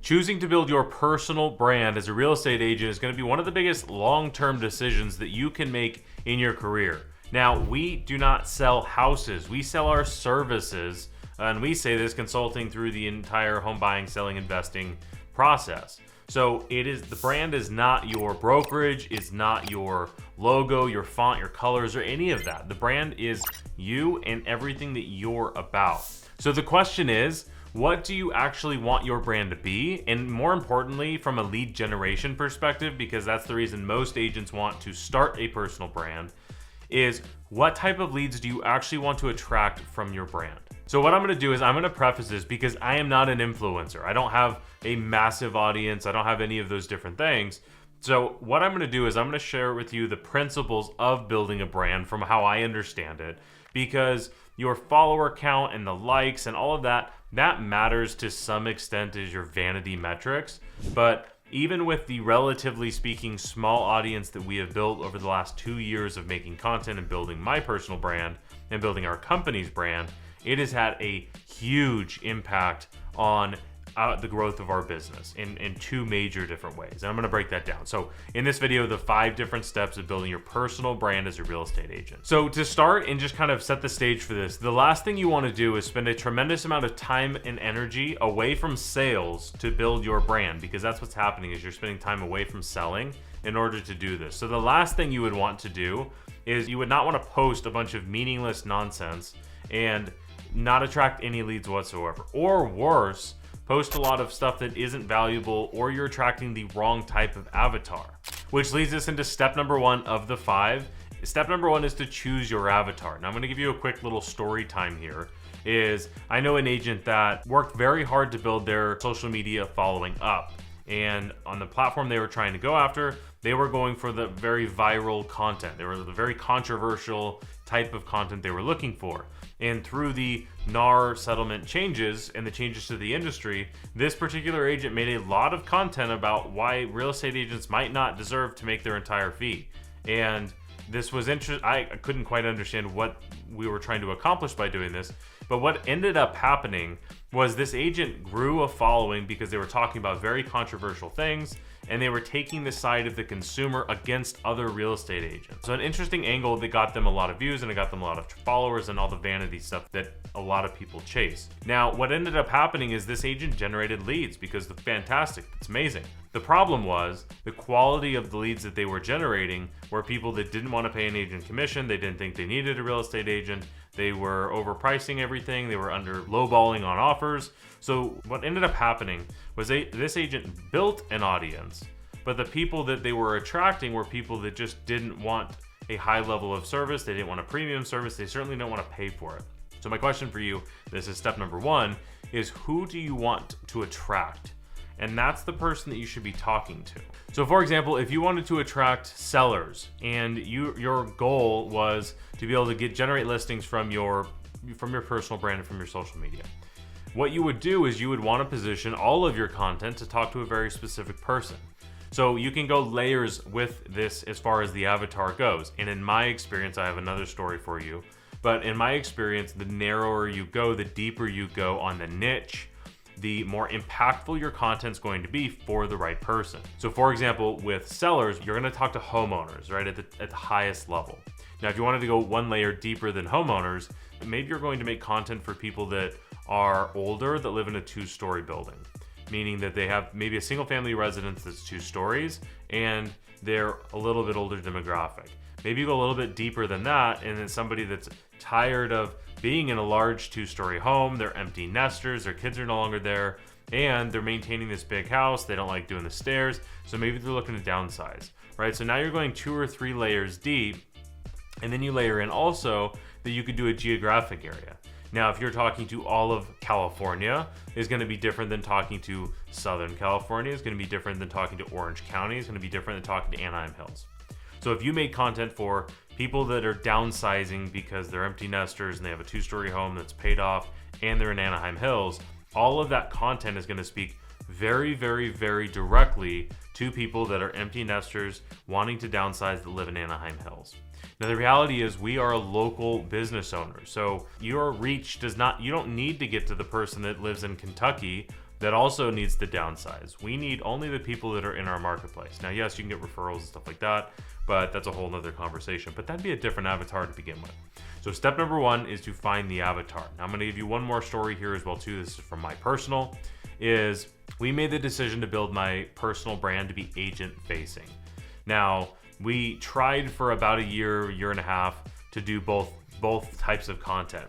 Choosing to build your personal brand as a real estate agent is going to be one of the biggest long-term decisions that you can make in your career. Now, we do not sell houses. We sell our services, and we say this consulting through the entire home buying, selling, investing process. So the brand is not your brokerage, is not your logo, your font, your colors, or any of that. The brand is you and everything that you're about. So the question is, what do you actually want your brand to be? And more importantly, from a lead generation perspective, because that's the reason most agents want to start a personal brand, is what type of leads do you actually want to attract from your brand? So what I'm going to do is I'm going to preface this because I am not an influencer. I don't have a massive audience. I don't have any of those different things. So what I'm going to do is I'm going to share with you the principles of building a brand from how I understand it, because your follower count and the likes and all of that matters to some extent as your vanity metrics. But even with the relatively speaking small audience that we have built over the last 2 years of making content and building my personal brand and building our company's brand, it has had a huge impact on the growth of our business in two major different ways. And I'm going to break that down. So in this video, the 5 different steps of building your personal brand as a real estate agent. So to start and just kind of set the stage for this, the last thing you want to do is spend a tremendous amount of time and energy away from sales to build your brand, because that's what's happening is you're spending time away from selling in order to do this. So the last thing you would want to do is you would not want to post a bunch of meaningless nonsense and not attract any leads whatsoever. Or worse, post a lot of stuff that isn't valuable, or you're attracting the wrong type of avatar. Which leads us into step number 1 of the 5. Step number 1 is to choose your avatar. Now I'm going to give you a quick little story time here. I know an agent that worked very hard to build their social media following up. And on the platform they were trying to go after, they were going for the very viral content. They were the very controversial type of content they were looking for. And through the NAR settlement changes and the changes to the industry, this particular agent made a lot of content about why real estate agents might not deserve to make their entire fee. And this was interesting. I couldn't quite understand what we were trying to accomplish by doing this. But what ended up happening was this agent grew a following because they were talking about very controversial things, and they were taking the side of the consumer against other real estate agents. So an interesting angle that got them a lot of views, and it got them a lot of followers and all the vanity stuff that a lot of people chase. Now, what ended up happening is this agent generated leads because it's fantastic, it's amazing. The problem was the quality of the leads that they were generating were people that didn't want to pay an agent commission. They didn't think they needed a real estate agent. They were overpricing everything. They were under lowballing on offers. So what ended up happening was this agent built an audience, but the people that they were attracting were people that just didn't want a high level of service. They didn't want a premium service. They certainly don't want to pay for it. So my question for you, this is step number 1, is who do you want to attract? And that's the person that you should be talking to. So for example, if you wanted to attract sellers and your goal was to be able to generate listings from your personal brand and from your social media, what you would do is you would want to position all of your content to talk to a very specific person. So you can go layers with this as far as the avatar goes. And in my experience, I have another story for you. But in my experience, the narrower you go, the deeper you go on the niche, the more impactful your content's going to be for the right person. So for example, with sellers, you're going to talk to homeowners, right, at the highest level. Now, if you wanted to go one layer deeper than homeowners, maybe you're going to make content for people that are older, that live in a 2-story building, meaning that they have maybe a single family residence that's 2 stories and they're a little bit older demographic. Maybe you go a little bit deeper than that, and then somebody that's tired of being in a large 2-story home, they're empty nesters, their kids are no longer there, and they're maintaining this big house, they don't like doing the stairs, so maybe they're looking to downsize, right? So now you're going 2 or 3 layers deep, and then you layer in also that you could do a geographic area. Now, if you're talking to all of California, is going to be different than talking to Southern California, it's going to be different than talking to Orange County, it's going to be different than talking to Anaheim Hills. So if you made content for people that are downsizing because they're empty nesters and they have a 2-story home that's paid off and they're in Anaheim Hills, all of that content is going to speak very, very, very directly to people that are empty nesters wanting to downsize that live in Anaheim Hills. Now, the reality is we are a local business owner. So your reach you don't need to get to the person that lives in Kentucky that also needs to downsize. We need only the people that are in our marketplace. Now, yes, you can get referrals and stuff like that, but that's a whole nother conversation. But that'd be a different avatar to begin with. So step number one is to find the avatar. Now, I'm going to give you one more story here as well too. This is from my personal, is we made the decision to build my personal brand to be agent facing. Now, we tried for about a year and a half to do both types of content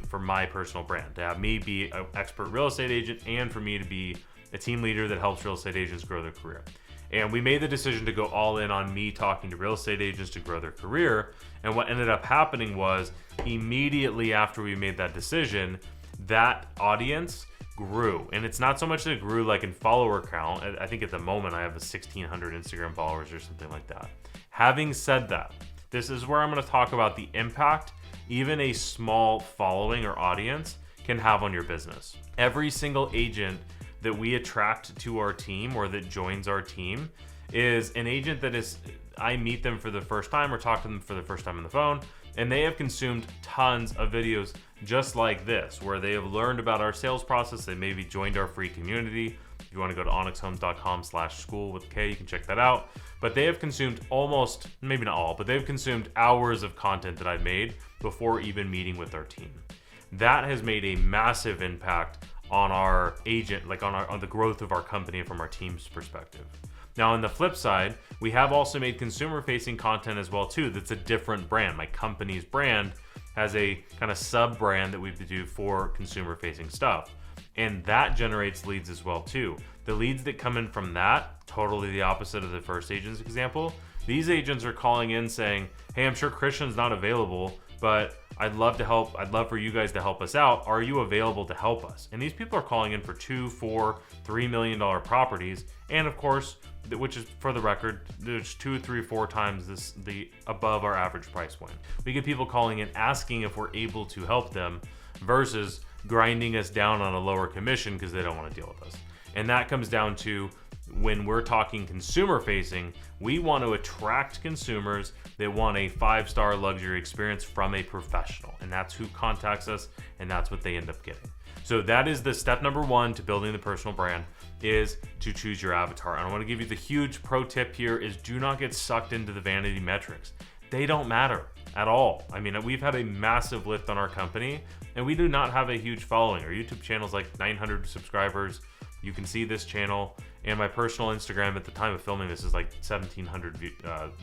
for my personal brand, to have me be an expert real estate agent and for me to be a team leader that helps real estate agents grow their career. And we made the decision to go all in on me talking to real estate agents to grow their career. And what ended up happening was immediately after we made that decision, that audience grew. And it's not so much that it grew like in follower count. I think at the moment I have 1,600 Instagram followers or something like that. Having said that, this is where I'm going to talk about the impact even a small following or audience can have on your business. Every single agent that we attract to our team or that joins our team is an agent that I meet them for the first time or talk to them for the first time on the phone, and they have consumed tons of videos just like this, where they have learned about our sales process. They maybe joined our free community. If you want to go to onyxhomes.com/school with K, you can check that out. But they have consumed almost, maybe not all, but they've consumed hours of content that I've made before even meeting with our team. That has made a massive impact on our agent, like on the growth of our company from our team's perspective. Now, on the flip side, we have also made consumer-facing content as well too. That's a different brand. My company's brand has a kind of sub-brand that we do for consumer-facing stuff. And that generates leads as well too. The leads that come in from that, totally the opposite of the first agent's example. These agents are calling in saying, hey, I'm sure Christian's not available, but I'd love to help. I'd love for you guys to help us out. Are you available to help us? And these people are calling in for $2, $4, $3 million properties. And of course, which is, for the record, there's 2, 3, 4 times the above our average price point. We get people calling in asking if we're able to help them versus grinding us down on a lower commission because they don't want to deal with us. And that comes down to, when we're talking consumer facing, we want to attract consumers that want a 5-star luxury experience from a professional. And that's who contacts us, and that's what they end up getting. So that is the step number one to building the personal brand, is to choose your avatar. And I want to give you the huge pro tip here is do not get sucked into the vanity metrics. They don't matter at all. I mean, we've had a massive lift on our company and we do not have a huge following. Our YouTube channel is like 900 subscribers. You can see this channel, and my personal Instagram at the time of filming this is like 1,700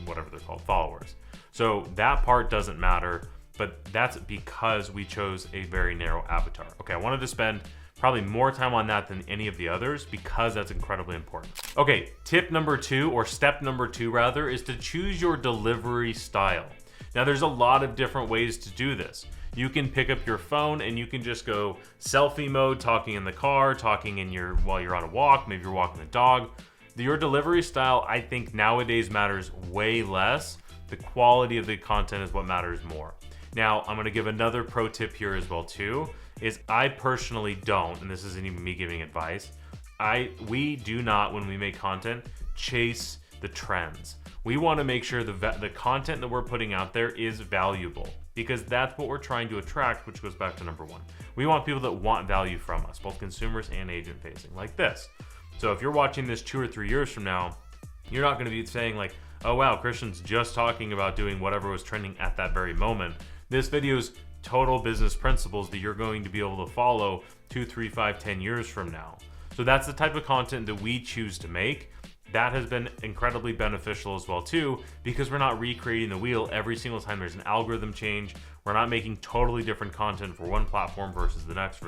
whatever they're called, followers. So that part doesn't matter, but that's because we chose a very narrow avatar. Okay, I wanted to spend probably more time on that than any of the others because that's incredibly important. Okay, tip number 2, or step number 2 rather, is to choose your delivery style. Now, there's a lot of different ways to do this. You can pick up your phone and you can just go selfie mode, talking in the car, talking while you're on a walk, maybe you're walking the dog. Your delivery style, I think nowadays matters way less. The quality of the content is what matters more. Now, I'm gonna give another pro tip here as well too, is I personally don't, and this isn't even me giving advice, we do not, when we make content, chase the trends. We wanna make sure the content that we're putting out there is valuable, because that's what we're trying to attract, which goes back to number 1. We want people that want value from us, both consumers and agent facing, like this. So if you're watching this 2 or 3 years from now, you're not gonna be saying like, oh wow, Christian's just talking about doing whatever was trending at that very moment. This video's total business principles that you're going to be able to follow 2, 3, 5, 10 years from now. So that's the type of content that we choose to make. That has been incredibly beneficial as well too, because we're not recreating the wheel every single time there's an algorithm change. We're not making totally different content for one platform versus the next,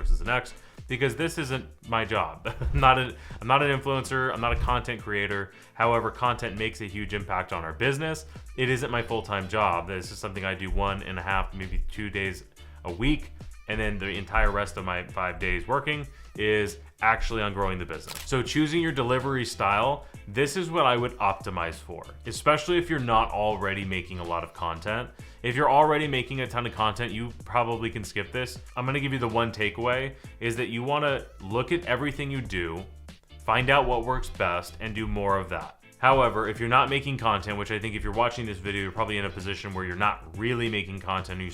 because this isn't my job. I'm not an influencer, I'm not a content creator. However, content makes a huge impact on our business. It isn't my full-time job. This is something I do 1.5, maybe 2 days a week. And then the entire rest of my 5 days working is actually on growing the business. So choosing your delivery style, this is what I would optimize for, especially if you're not already making a lot of content. If you're already making a ton of content, you probably can skip this. I'm gonna give you the one takeaway, is that you wanna look at everything you do, find out what works best, and do more of that. However, if you're not making content, which I think if you're watching this video, you're probably in a position where you're not really making content, you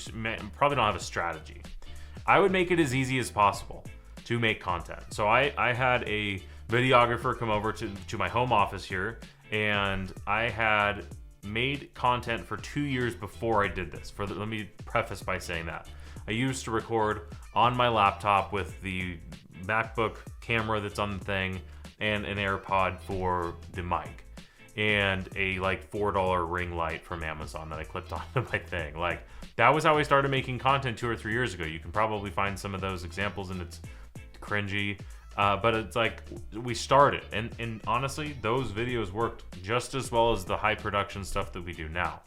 probably don't have a strategy. I would make it as easy as possible. to make content. So I had a videographer come over to my home office here, and I had made content for 2 years before I did this. Let me preface by saying that. I used to record on my laptop with the MacBook camera that's on the thing and an AirPod for the mic and a like $4 ring light from Amazon that I clipped onto my thing. Like, that was how I started making content 2 or 3 years ago. You can probably find some of those examples, and it's cringy. But it's like, we started, and honestly, those videos worked just as well as the high production stuff that we do now.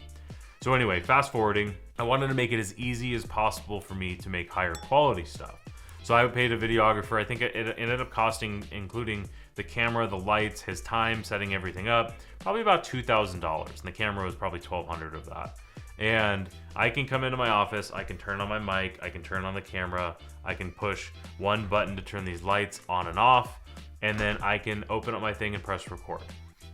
So anyway, fast forwarding, I wanted to make it as easy as possible for me to make higher quality stuff. So I paid a videographer. I think it ended up costing, including the camera, the lights, his time, setting everything up, probably about $2,000. And the camera was probably $1,200 of that. And I can come into my office, I can turn on my mic, I can turn on the camera, I can push one button to turn these lights on and off, and then I can open up my thing and press record.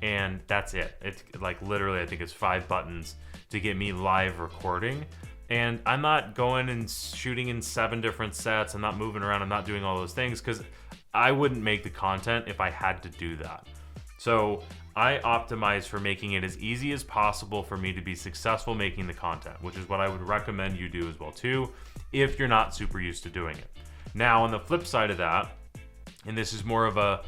And that's it. It's like literally, I think it's 5 buttons to get me live recording. And I'm not going and shooting in 7 different sets. I'm not moving around. I'm not doing all those things because I wouldn't make the content if I had to do that. So I optimize for making it as easy as possible for me to be successful making the content, which is what I would recommend you do as well too, if you're not super used to doing it. Now, on the flip side of that, and this is more of a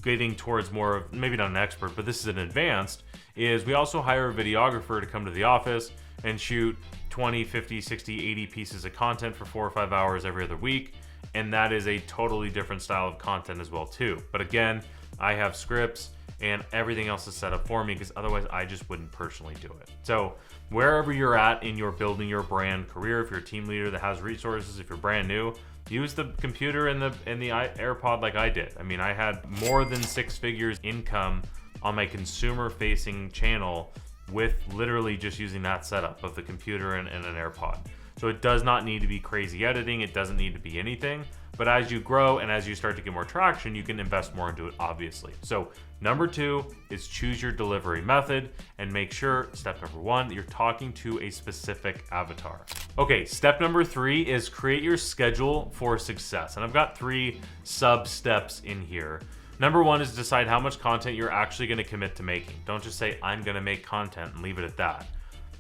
getting towards more of, maybe not an expert, but this is an advanced, is we also hire a videographer to come to the office and shoot 20, 50, 60, 80 pieces of content for 4 or 5 hours every other week. And that is a totally different style of content as well too. But again, I have scripts and everything else is set up for me, because otherwise I just wouldn't personally do it. So wherever you're at in your building your brand career, if you're a team leader that has resources, if you're brand new, use the computer and the AirPod like I did. I mean, I had more than 6 figures income on my consumer facing channel with literally just using that setup of the computer and an AirPod. So it does not need to be crazy editing. It doesn't need to be anything. But as you grow and as you start to get more traction, you can invest more into it, obviously. So number 2 is choose your delivery method and make sure, step number 1, that you're talking to a specific avatar. Okay, step number 3 is create your schedule for success. And I've got 3 sub steps in here. Number 1 is decide how much content you're actually going to commit to making. Don't just say, I'm going to make content and leave it at that.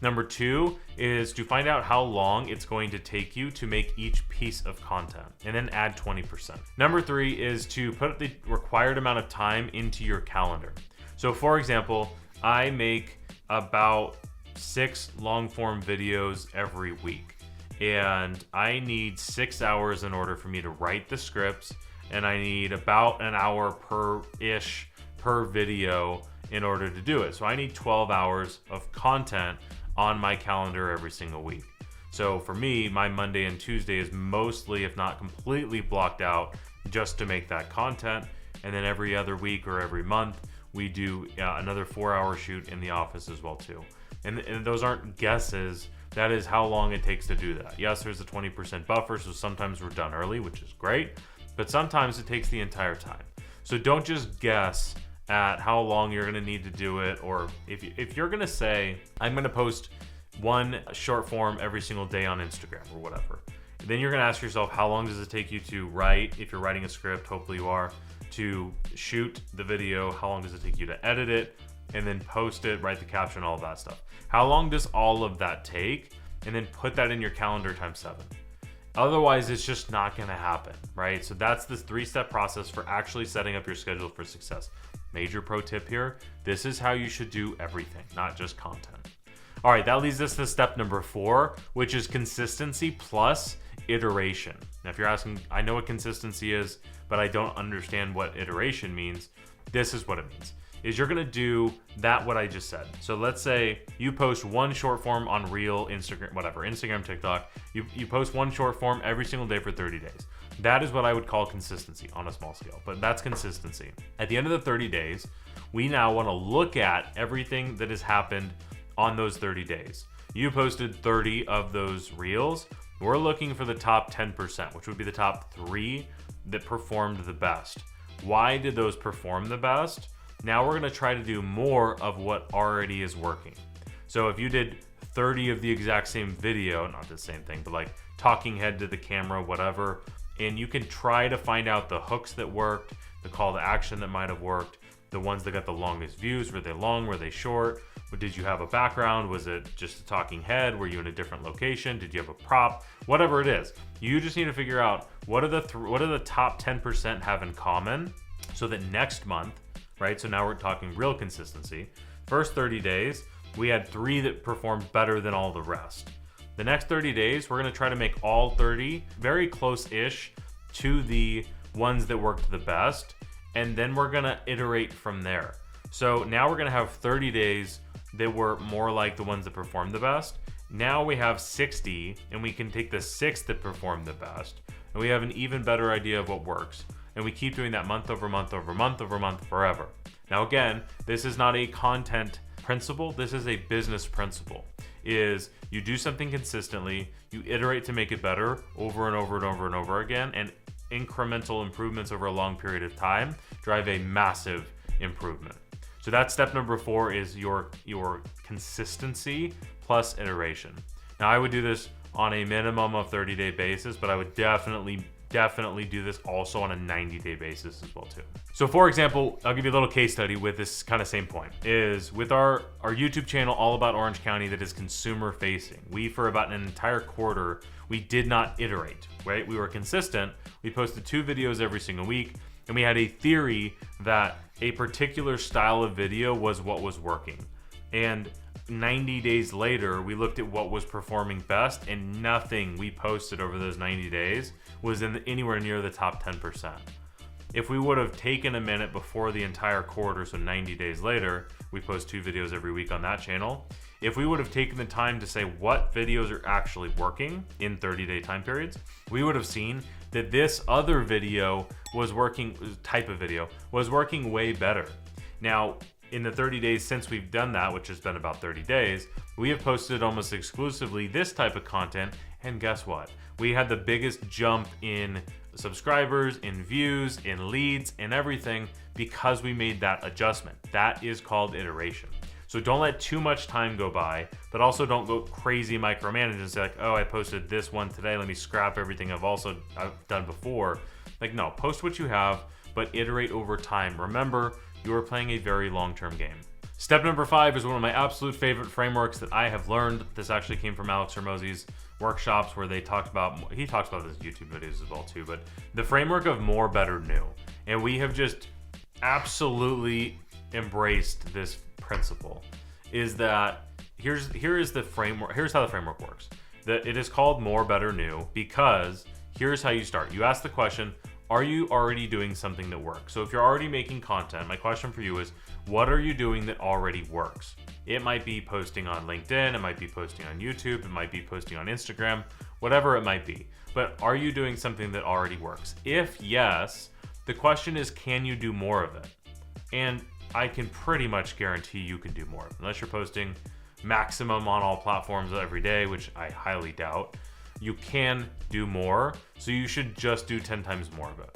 Number 2 is to find out how long it's going to take you to make each piece of content, and then add 20%. Number 3 is to put the required amount of time into your calendar. So for example, I make about 6 long form videos every week, and I need 6 hours in order for me to write the scripts, and I need about an hour per video in order to do it. So I need 12 hours of content on my calendar every single week. So for me, my Monday and Tuesday is mostly, if not completely, blocked out just to make that content. And then every other week or every month, we do another 4-hour shoot in the office as well too. And those aren't guesses. That is how long it takes to do that. Yes, there's a 20% buffer, so sometimes we're done early, which is great, but sometimes it takes the entire time. So don't just guess at how long you're gonna need to do it, or if you're gonna say, I'm gonna post 1 short form every single day on Instagram or whatever, then you're gonna ask yourself, how long does it take you to write, if you're writing a script, hopefully you are, to shoot the video, how long does it take you to edit it, and then post it, write the caption, all of that stuff. How long does all of that take? And then put that in your calendar times 7. Otherwise, it's just not gonna happen, right? So that's this 3-step process for actually setting up your schedule for success. Major pro tip here, this is how you should do everything, not just content. All right, that leads us to step number 4, which is consistency plus iteration. Now, if you're asking, I know what consistency is, but I don't understand what iteration means, this is what it means. Is you're gonna do what I just said. So let's say you post 1 short form on Reel, Instagram, whatever, Instagram, TikTok. You post 1 short form every single day for 30 days. That is what I would call consistency on a small scale, but that's consistency. At the end of the 30 days, we now wanna look at everything that has happened on those 30 days. You posted 30 of those Reels. We're looking for the top 10%, which would be the top 3 that performed the best. Why did those perform the best? Now we're gonna try to do more of what already is working. So if you did 30 of the exact same video, not the same thing, but like talking head to the camera, whatever, and you can try to find out the hooks that worked, the call to action that might have worked, the ones that got the longest views. Were they long? Were they short? But did you have a background? Was it just a talking head? Were you in a different location? Did you have a prop? Whatever it is, you just need to figure out what are the top 10% have in common, so that next month, right? So now we're talking real consistency. First 30 days, we had 3 that performed better than all the rest. The next 30 days, we're gonna try to make all 30 very close-ish to the ones that worked the best, and then we're gonna iterate from there. So now we're gonna have 30 days that were more like the ones that performed the best. Now we have 60, and we can take the 6 that performed the best, and we have an even better idea of what works. And we keep doing that month over month over month over month forever. Now again, this is not a content principle, this is a business principle. Is you do something consistently, you iterate to make it better over and over and over and over again, and incremental improvements over a long period of time drive a massive improvement. So that's step number 4, is your consistency plus iteration. Now I would do this on a minimum of 30-day basis, but I would definitely do this also on a 90-day basis as well too. So for example, I'll give you a little case study with this kind of same point, is with our YouTube channel all about Orange County that is consumer facing. We, for about an entire quarter, we did not iterate, right? We were consistent. We posted 2 videos every single week, and we had a theory that a particular style of video was what was working. And 90 days later, we looked at what was performing best, and nothing we posted over those 90 days was anywhere near the top 10%. If we would have taken a minute before the entire quarter, so 90 days later, we post 2 videos every week on that channel. If we would have taken the time to say what videos are actually working in 30-day time periods, we would have seen that this other video was working, type of video, was working way better. Now, in the 30 days since we've done that, which has been about 30 days, we have posted almost exclusively this type of content, and guess what? We had the biggest jump in subscribers, in views, in leads, and everything because we made that adjustment. That is called iteration. So don't let too much time go by, but also don't go crazy micromanage and say like, oh, I posted this one today, let me scrap everything I've done before. Like, no, post what you have, but iterate over time. Remember, you are playing a very long-term game. Step number 5 is one of my absolute favorite frameworks that I have learned. This actually came from Alex Hormozi's workshops, where he talks about his YouTube videos as well too, but the framework of more, better, new. And we have just absolutely embraced this principle, is that here is the framework. Here's how the framework works. It is called more, better, new because here's how you start. You ask the question, are you already doing something that works? So if you're already making content, my question for you is, what are you doing that already works? It might be posting on LinkedIn, it might be posting on YouTube, it might be posting on Instagram, whatever it might be. But are you doing something that already works? If yes, the question is, can you do more of it? And I can pretty much guarantee you can do more, unless you're posting maximum on all platforms every day, which I highly doubt. You can do more, so you should just do 10 times more of it.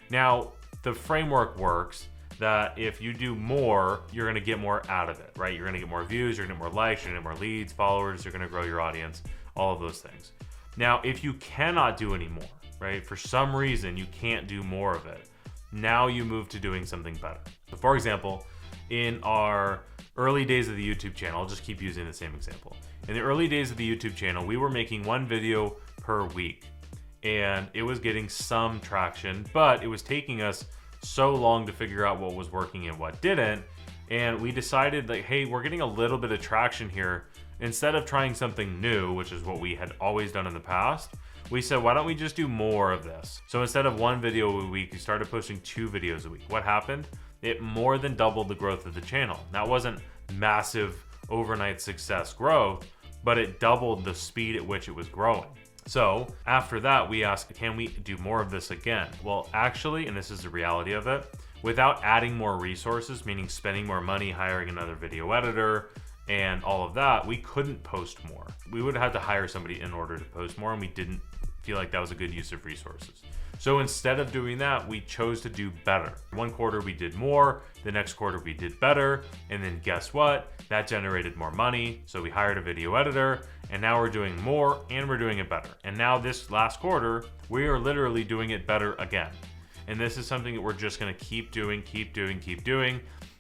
Now, the framework works that if you do more, you're gonna get more out of it, right? You're gonna get more views, you're gonna get more likes, you're gonna get more leads, followers, you're gonna grow your audience, all of those things. Now, if you cannot do any more, right? For some reason, you can't do more of it. Now you move to doing something better. So for example, in our early days of the YouTube channel, I'll just keep using the same example. In the early days of the YouTube channel, we were making 1 video per week, and it was getting some traction, but it was taking us so long to figure out what was working and what didn't. And we decided like, hey, we're getting a little bit of traction here. Instead of trying something new, which is what we had always done in the past, we said, why don't we just do more of this? So instead of 1 video a week, we started posting 2 videos a week. What happened? It more than doubled the growth of the channel. Now, it wasn't massive overnight success growth, but it doubled the speed at which it was growing. So after that, we asked, can we do more of this again? Well, actually, and this is the reality of it, without adding more resources, meaning spending more money, hiring another video editor, and all of that, we couldn't post more. We would have had to hire somebody in order to post more, and we didn't feel like that was a good use of resources. So instead of doing that, we chose to do better. One quarter we did more, the next quarter we did better, and then guess what? That generated more money, so we hired a video editor, and now we're doing more and we're doing it better. And now this last quarter, we are literally doing it better again. And this is something that we're just gonna keep doing.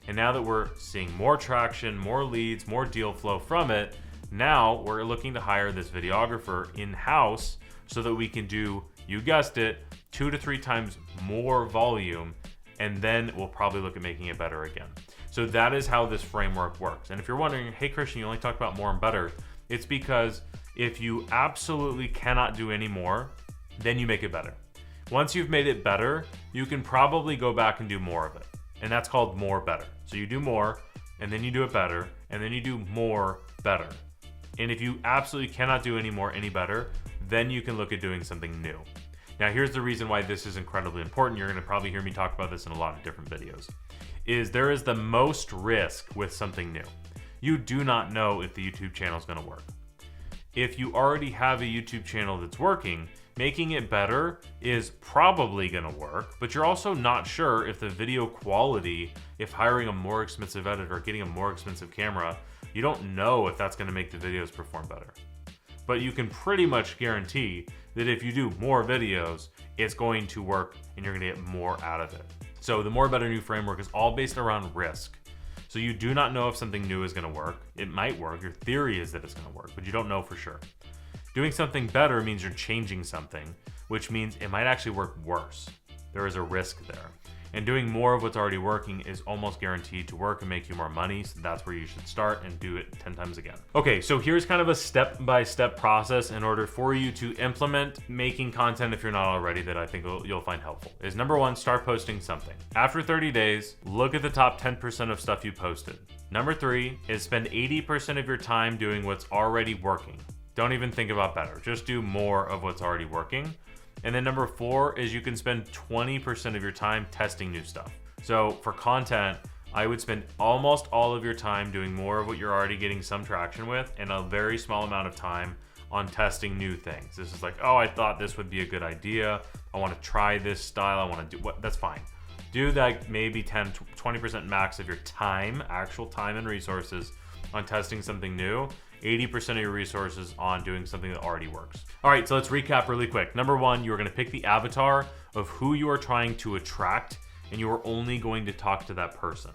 And now that we're seeing more traction, more leads, more deal flow from it, now we're looking to hire this videographer in-house so that we can do, you guessed it, 2 to 3 times more volume, and then we'll probably look at making it better again. So that is how this framework works. And if you're wondering, hey Christian, you only talked about more and better, it's because if you absolutely cannot do any more, then you make it better. Once you've made it better, you can probably go back and do more of it. And that's called more better. So you do more, and then you do it better, and then you do more better. And if you absolutely cannot do any more, any better, then you can look at doing something new. Now, here's the reason why this is incredibly important. You're gonna probably hear me talk about this in a lot of different videos, is there is the most risk with something new. You do not know if the YouTube channel is gonna work. If you already have a YouTube channel that's working, making it better is probably gonna work, but you're also not sure if the video quality, if hiring a more expensive editor, getting a more expensive camera, you don't know if that's gonna make the videos perform better. But you can pretty much guarantee that if you do more videos, it's going to work and you're gonna get more out of it. So the more better new framework is all based around risk. So you do not know if something new is gonna work. It might work, your theory is that it's gonna work, but you don't know for sure. Doing something better means you're changing something, which means it might actually work worse. There is a risk there. And doing more of what's already working is almost guaranteed to work and make you more money. So that's where you should start and do it 10 times again. Okay, so here's kind of a step-by-step process in order for you to implement making content if you're not already that I think you'll find helpful. Is number 1, start posting something. After 30 days, look at the top 10% of stuff you posted. Number 3 is spend 80% of your time doing what's already working. Don't even think about better. Just do more of what's already working. And then number 4 is you can spend 20% of your time testing new stuff. So for content, I would spend almost all of your time doing more of what you're already getting some traction with and a very small amount of time on testing new things. This is like, oh, I thought this would be a good idea. I want to try this style. I want to do what, that's fine. Do that maybe 10, 20% max of your time, actual time and resources on testing something new. 80% of your resources on doing something that already works. All right, so let's recap really quick. Number 1, you are gonna pick the avatar of who you are trying to attract, and you are only going to talk to that person.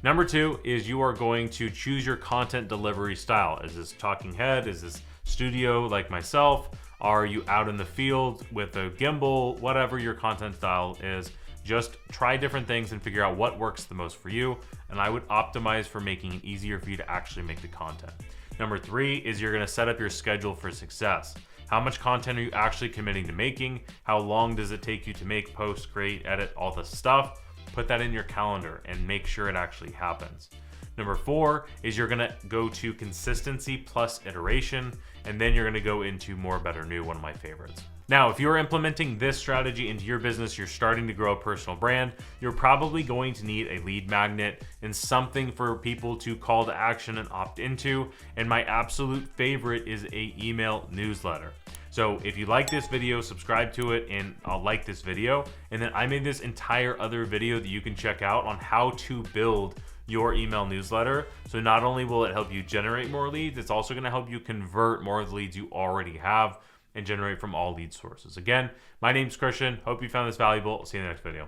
Number 2 is you are going to choose your content delivery style. Is this talking head? Is this studio like myself? Are you out in the field with a gimbal? Whatever your content style is, just try different things and figure out what works the most for you. And I would optimize for making it easier for you to actually make the content. Number 3 is you're gonna set up your schedule for success. How much content are you actually committing to making? How long does it take you to make, post, create, edit, all the stuff? Put that in your calendar and make sure it actually happens. Number 4 is you're gonna go to consistency plus iteration, and then you're gonna go into more, better, new, one of my favorites. Now, if you're implementing this strategy into your business, you're starting to grow a personal brand, you're probably going to need a lead magnet and something for people to call to action and opt into. And my absolute favorite is a email newsletter. So if you like this video, subscribe to it and I'll like this video. And then I made this entire other video that you can check out on how to build your email newsletter. So not only will it help you generate more leads, it's also gonna help you convert more of the leads you already have and generate from all lead sources. Again, my name's Christian. Hope you found this valuable. I'll see you in the next video.